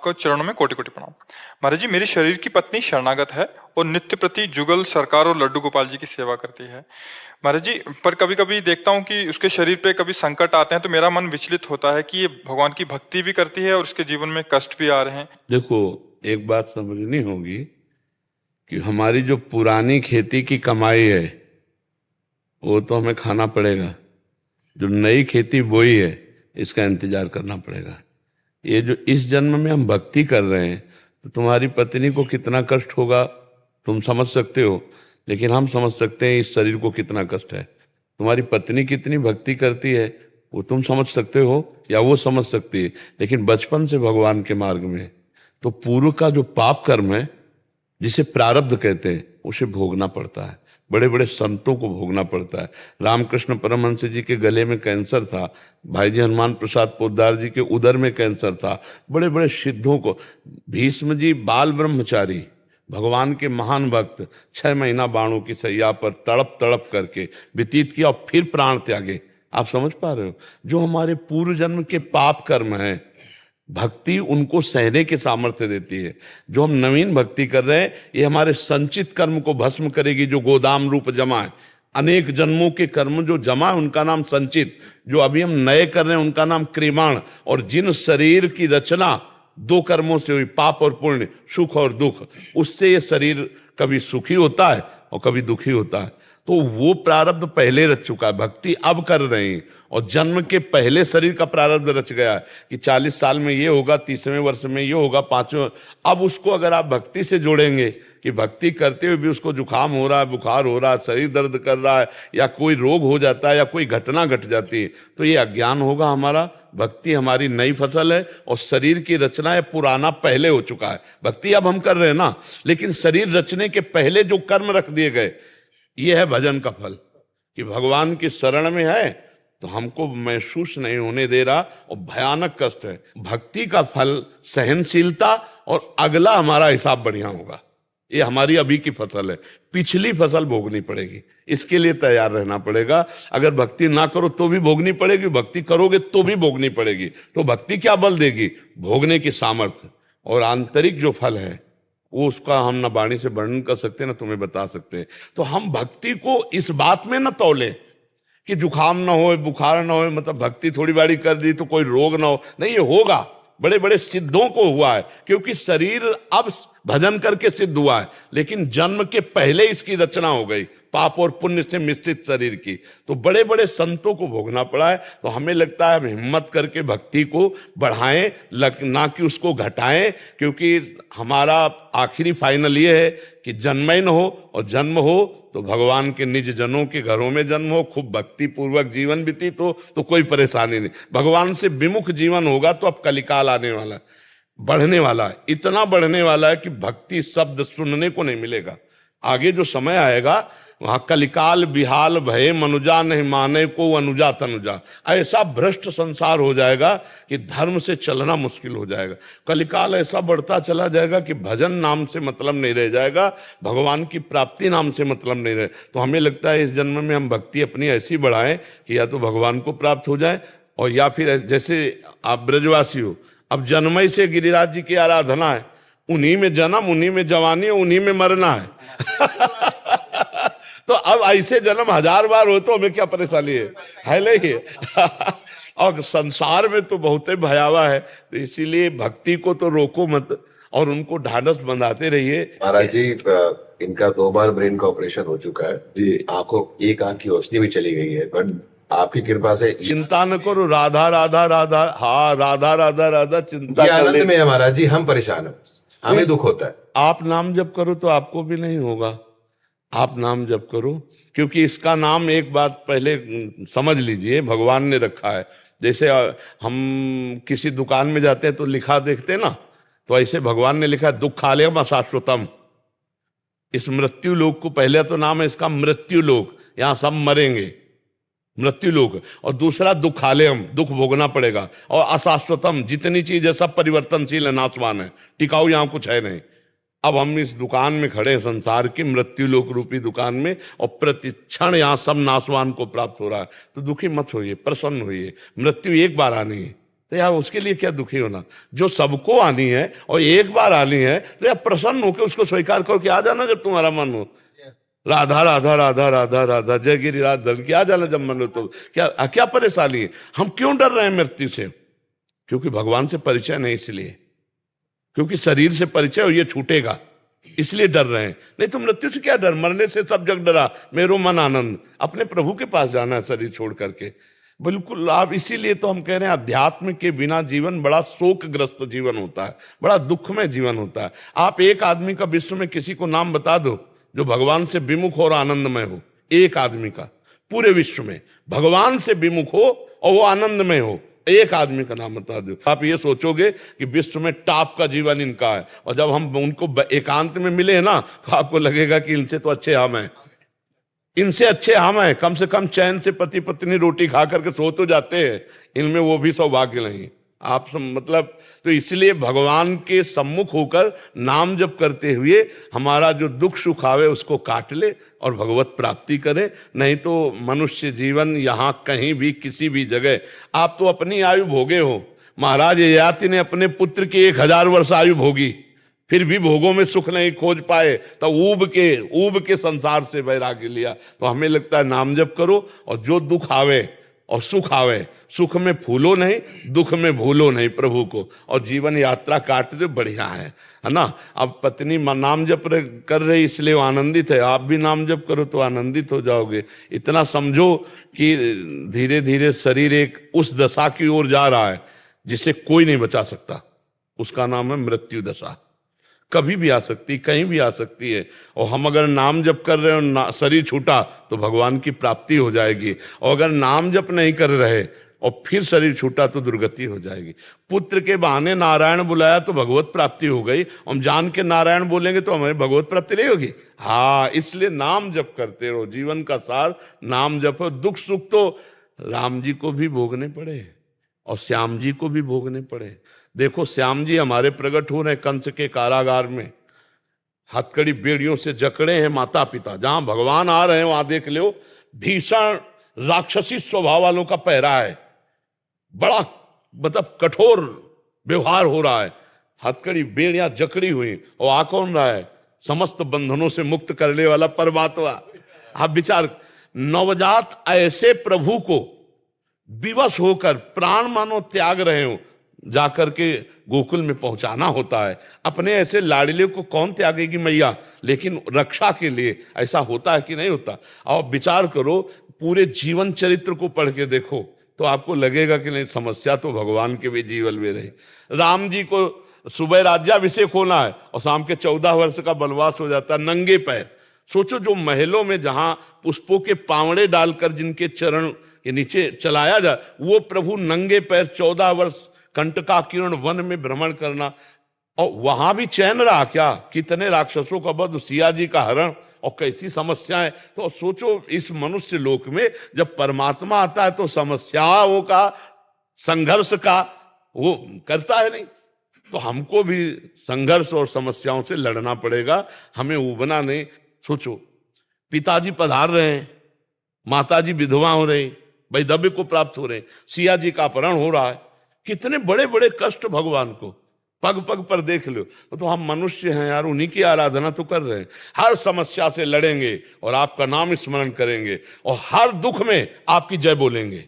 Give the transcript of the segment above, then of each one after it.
आपको चरणों में कोटि कोटि प्रणाम। महाराज जी, मेरी शरीर की पत्नी शरणागत है और नित्य प्रति जुगल सरकार और लड्डू गोपाल जी की सेवा करती है। महाराज जी, पर कभी कभी देखता हूँ कि उसके शरीर पे कभी संकट आते हैं तो मेरा मन विचलित होता है कि ये भगवान की भक्ति भी करती है और उसके जीवन में कष्ट भी आ रहे हैं। देखो, एक बात समझनी होगी कि हमारी जो पुरानी खेती की कमाई है वो तो हमें खाना पड़ेगा, जो नई खेती बोई है इसका इंतजार करना पड़ेगा। ये जो इस जन्म में हम भक्ति कर रहे हैं तो तुम्हारी पत्नी को कितना कष्ट होगा तुम समझ सकते हो, लेकिन हम समझ सकते हैं इस शरीर को कितना कष्ट है। तुम्हारी पत्नी कितनी भक्ति करती है वो तुम समझ सकते हो या वो समझ सकती है, लेकिन बचपन से भगवान के मार्ग में तो पूर्व का जो पाप कर्म है जिसे प्रारब्ध कहते हैं उसे भोगना पड़ता है। बड़े बड़े संतों को भोगना पड़ता है। रामकृष्ण परमहंस जी के गले में कैंसर था, भाई जी हनुमान प्रसाद पोद्दार जी के उदर में कैंसर था, बड़े बड़े सिद्धों को, भीष्म जी बाल ब्रह्मचारी भगवान के महान भक्त 6 महीना बाणों की सैया पर तड़प तड़प करके व्यतीत किया और फिर प्राण त्यागे। आप समझ पा रहे हो, जो हमारे पूर्व जन्म के पाप कर्म हैं भक्ति उनको सहने के सामर्थ्य देती है। जो हम नवीन भक्ति कर रहे हैं ये हमारे संचित कर्म को भस्म करेगी, जो गोदाम रूप जमा है। अनेक जन्मों के कर्म जो जमा है उनका नाम संचित, जो अभी हम नए कर रहे हैं उनका नाम क्रियमाण। और जिन शरीर की रचना 2 कर्मों से हुई, पाप और पुण्य, सुख और दुख, उससे ये शरीर कभी सुखी होता है और कभी दुखी होता है। तो वो प्रारब्ध पहले रच चुका है, भक्ति अब कर रहे हैं। और जन्म के पहले शरीर का प्रारब्ध रच गया है कि 40 साल में ये होगा, 30वें वर्ष में ये होगा, 5वें। अब उसको अगर आप भक्ति से जोड़ेंगे कि भक्ति करते हुए भी उसको जुकाम हो रहा है, बुखार हो रहा है, शरीर दर्द कर रहा है, या कोई रोग हो जाता है, या कोई घटना घट जाती है, तो ये अज्ञान होगा हमारा। भक्ति हमारी नई फसल है और शरीर की रचना है पुराना पहले हो चुका है। भक्ति अब हम कर रहे हैं ना, लेकिन शरीर रचने के पहले जो कर्म रख दिए गए, ये है भजन का फल। कि भगवान की शरण में है तो हमको महसूस नहीं होने दे रहा और भयानक कष्ट है। भक्ति का फल सहनशीलता और अगला हमारा हिसाब बढ़िया होगा। ये हमारी अभी की फसल है, पिछली फसल भोगनी पड़ेगी, इसके लिए तैयार रहना पड़ेगा। अगर भक्ति ना करो तो भी भोगनी पड़ेगी, भक्ति करोगे तो भी भोगनी पड़ेगी। तो भक्ति क्या बल देगी? भोगने की सामर्थ्य। और आंतरिक जो फल है वो उसका हम ना वाणी से वर्णन कर सकते ना तुम्हें बता सकते। तो हम भक्ति को इस बात में न तौले कि जुखाम ना हो, बुखार ना हो, मतलब भक्ति थोड़ी बारी कर दी तो कोई रोग ना हो। नहीं, ये होगा, बड़े बड़े सिद्धों को हुआ है, क्योंकि शरीर अब भजन करके सिद्ध हुआ है, लेकिन जन्म के पहले इसकी रचना हो गई पाप और पुण्य से मिश्रित शरीर की। तो बड़े बड़े संतों को भोगना पड़ा है। तो हमें लगता है हम हिम्मत करके भक्ति को बढ़ाएं, ना कि उसको घटाएं, क्योंकि हमारा आखिरी फाइनल ये है कि जन्म ही न हो, और जन्म हो तो भगवान के निज जनों के घरों में जन्म हो, खूब भक्ति पूर्वक जीवन व्यतीत हो, तो कोई परेशानी नहीं। भगवान से विमुख जीवन होगा तो अब कलिकाल आने वाला है, बढ़ने वाला है, इतना बढ़ने वाला है कि भक्ति शब्द सुनने को नहीं मिलेगा। आगे जो समय आएगा वहां कलिकाल बिहाल भय मनुजा नहीं माने को अनुजा तनुजा। ऐसा भ्रष्ट संसार हो जाएगा कि धर्म से चलना मुश्किल हो जाएगा। कलिकाल ऐसा बढ़ता चला जाएगा कि भजन नाम से मतलब नहीं रह जाएगा, भगवान की प्राप्ति नाम से मतलब नहीं रहे। तो हमें लगता है इस जन्म में हम भक्ति अपनी ऐसी बढ़ाएं कि या तो भगवान को प्राप्त हो जाए, और या फिर जैसे आप ब्रजवासी हो, अब जन्मई से गिरिराज जी की आराधना है, उन्हीं में जन्म, उन्हीं में जवानी, उन्हीं में मरना है। तो अब ऐसे जन्म 1000 बार हो तो हमें क्या परेशानी है नहीं? और संसार में तो बहुत ही भयावह है। तो इसीलिए भक्ति को तो रोको मत और उनको ढांढस बंधाते रहिए। महाराज जी, इनका 2 बार ब्रेन का ऑपरेशन हो चुका है जी, आंखों एक आंख की रोशनी भी चली गई है, बट आपकी कृपा से चिंता न करो, राधा राधा राधा, हाँ राधा राधा राधा, चिंता आनंद में है महाराज जी, हम परेशान है, हमें दुख होता है। आप नाम जप करो तो आपको भी नहीं होगा, आप नाम जप करो, क्योंकि इसका नाम एक बात पहले समझ लीजिए भगवान ने रखा है। जैसे हम किसी दुकान में जाते हैं तो लिखा देखते ना, तो ऐसे भगवान ने लिखा है दुखालयम अशाश्वतम। इस मृत्यु लोक को पहले तो नाम है इसका मृत्यु लोक, यहां सब मरेंगे, मृत्यु लोक। और दूसरा दुखालयम, दुख भोगना पड़ेगा। और अशाश्वतम, जितनी चीज है सब परिवर्तनशील है, नाशवान है, टिकाऊ यहां कुछ है नहीं। अब हम इस दुकान में खड़े हैं, संसार की मृत्यु लोक रूपी दुकान में, और प्रतिक्षण यहां सब नाशवान को प्राप्त हो रहा है। तो दुखी मत होइए, प्रसन्न होइए। मृत्यु एक बार आनी है, तो यार उसके लिए क्या दुखी होना, जो सबको आनी है और एक बार आनी है तो यार प्रसन्न होकर उसको स्वीकार करो कि आ जाना जब तुम्हारा मन हो। राधा राधा राधा राधा राधा जय गिरिराज धन की, आ जाना जब मन हो। तो क्या क्या परेशानी है? हम क्यों डर रहे हैं मृत्यु से? क्योंकि भगवान से परिचय नहीं, इसलिए क्योंकि शरीर से परिचय और ये छूटेगा इसलिए डर रहे हैं। नहीं तो मृत्यु से क्या डर, मरने से सब जग डरा मेरो मन आनंद। अपने प्रभु के पास जाना है शरीर छोड़ करके, बिल्कुल। आप इसीलिए तो हम कह रहे हैं अध्यात्म के बिना जीवन बड़ा शोकग्रस्त जीवन होता है, बड़ा दुखमय जीवन होता है। आप एक आदमी का विश्व में किसी को नाम बता दो जो भगवान से विमुख और आनंदमय हो, एक आदमी का पूरे विश्व में भगवान से विमुख हो और वो आनंदमय हो, एक आदमी का नाम बता दो। आप ये सोचोगे कि विश्व में टॉप का जीवन इनका है, और जब हम उनको एकांत में मिले ना तो आपको लगेगा कि इनसे तो अच्छे हम हैं, इनसे अच्छे हम हैं। कम से कम चैन से पति पत्नी रोटी खा करके सो तो जाते हैं, इनमें वो भी सौभाग्य नहीं। आप मतलब तो इसलिए भगवान के सम्मुख होकर नाम जप करते हुए हमारा जो दुख सुख आवे उसको काट ले और भगवत प्राप्ति करें। नहीं तो मनुष्य जीवन यहाँ कहीं भी किसी भी जगह, आप तो अपनी आयु भोगे हो। महाराज ययाति ने अपने पुत्र की 1000 वर्ष आयु भोगी, फिर भी भोगों में सुख नहीं खोज पाए, तो ऊब के संसार से वैराग्य लिया। तो हमें लगता है नाम जप करो और जो दुख आवे और सुख आवे, सुख में फूलो नहीं, दुख में भूलो नहीं प्रभु को, और जीवन यात्रा काट दो, बढ़िया है ना। अब पत्नी नाम जप कर रही इसलिए वो आनंदित है, आप भी नाम जप करो तो आनंदित हो जाओगे। इतना समझो कि धीरे धीरे शरीर एक उस दशा की ओर जा रहा है जिसे कोई नहीं बचा सकता, उसका नाम है मृत्यु दशा। कभी भी आ सकती, कहीं भी आ सकती है। और हम अगर नाम जप कर रहे हो, शरीर छूटा तो भगवान की प्राप्ति हो जाएगी, और अगर नाम जप नहीं कर रहे और फिर शरीर छूटा तो दुर्गति हो जाएगी। पुत्र के बहाने नारायण बुलाया तो भगवत प्राप्ति हो गई, हम जान के नारायण बोलेंगे तो हमें भगवत प्राप्ति नहीं होगी। हाँ, इसलिए नाम जप करते रहो, जीवन का सार नाम जप। दुख सुख तो राम जी को भी भोगने पड़े और श्याम जी को भी भोगने पड़े। देखो श्याम जी हमारे प्रकट हो रहे कंस के कारागार में, हथकड़ी बेड़ियों से जकड़े हैं माता पिता। जहां भगवान आ रहे हैं वहां देख लो भीषण राक्षसी स्वभाव वालों का पहरा है, बड़ा मतलब कठोर व्यवहार हो रहा है, हथकड़ी बेड़ियां जकड़ी हुई, और आ कौन रहा है? समस्त बंधनों से मुक्त करने वाला परमात्मा। आप विचार, नवजात ऐसे प्रभु को विवश होकर प्राण मानो त्याग रहे हो, जाकर के गोकुल में पहुंचाना होता है। अपने ऐसे लाडले को कौन त्यागेगी मैया, लेकिन रक्षा के लिए ऐसा होता है कि नहीं होता। और विचार करो, पूरे जीवन चरित्र को पढ़ के देखो तो आपको लगेगा कि नहीं, समस्या तो भगवान के भी जीवन में रही। राम जी को सुबह राज्याभिषेक होना है और शाम के 14 वर्ष का वनवास हो जाता है नंगे पैर। सोचो, जो महलों में जहां पुष्पों के पावड़े डालकर जिनके चरण के नीचे चलाया जाए, वो प्रभु नंगे पैर 14 वर्ष कंटकाकीर्ण वन में भ्रमण करना, और वहां भी चैन रहा क्या? कितने राक्षसों का वध, सिया जी का हरण, और कैसी समस्याएं। तो सोचो, इस मनुष्य लोक में जब परमात्मा आता है तो समस्याओं का, संघर्ष का वो करता है नहीं। तो हमको भी संघर्ष और समस्याओं से लड़ना पड़ेगा, हमें उबना नहीं। सोचो, पिताजी पधार रहे हैं, माताजी विधवा हो रही, वैधव्य को प्राप्त हो रहे, सिया जी का अपहरण हो रहा है, कितने बड़े बड़े कष्ट भगवान को पग पग पर देख लो। तो हम मनुष्य हैं यार, उन्हीं की आराधना तो कर रहे हैं। हर समस्या से लड़ेंगे और आपका नाम स्मरण करेंगे, और हर दुख में आपकी जय बोलेंगे।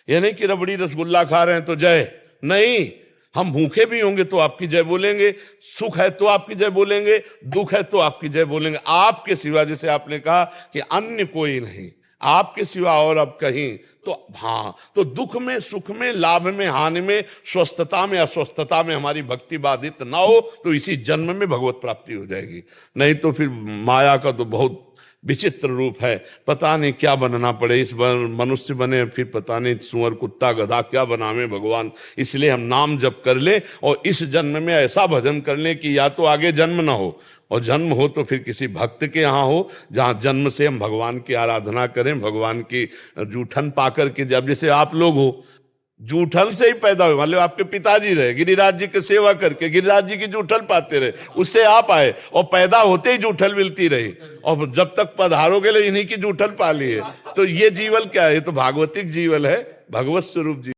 ये नहीं कि रबड़ी रसगुल्ला खा रहे हैं तो जय नहीं, हम भूखे भी होंगे तो आपकी जय बोलेंगे, सुख है तो आपकी जय बोलेंगे, दुख है तो आपकी जय बोलेंगे। आपके सिवा, जैसे आपने कहा कि अन्य कोई नहीं, आपके सिवा और अब कहीं, तो हाँ, तो दुख में सुख में, लाभ में हानि में, स्वस्थता में अस्वस्थता में हमारी भक्ति बाधित ना हो तो इसी जन्म में भगवत प्राप्ति हो जाएगी। नहीं तो फिर माया का तो बहुत विचित्र रूप है, पता नहीं क्या बनना पड़े। इस बार मनुष्य बने, फिर पता नहीं सुअर कुत्ता गधा क्या बनावे भगवान। इसलिए हम नाम जप कर ले और इस जन्म में ऐसा भजन कर ले कि या तो आगे जन्म ना हो, और जन्म हो तो फिर किसी भक्त के यहाँ हो, जहाँ जन्म से हम भगवान की आराधना करें, भगवान की जूठन पाकर के। जब जैसे आप लोग हो, जूठल से ही पैदा हुए, मतलब आपके पिताजी रहे, गिरिराज जी की सेवा करके गिरिराज जी की जूठल पाते रहे, उससे आप आए, और पैदा होते ही जूठल मिलती रही, और जब तक पधारोगे इन्हीं की जूठल पाली है। तो ये जीवन क्या है? ये तो भागवतिक जीवन है, भगवत स्वरूप जी।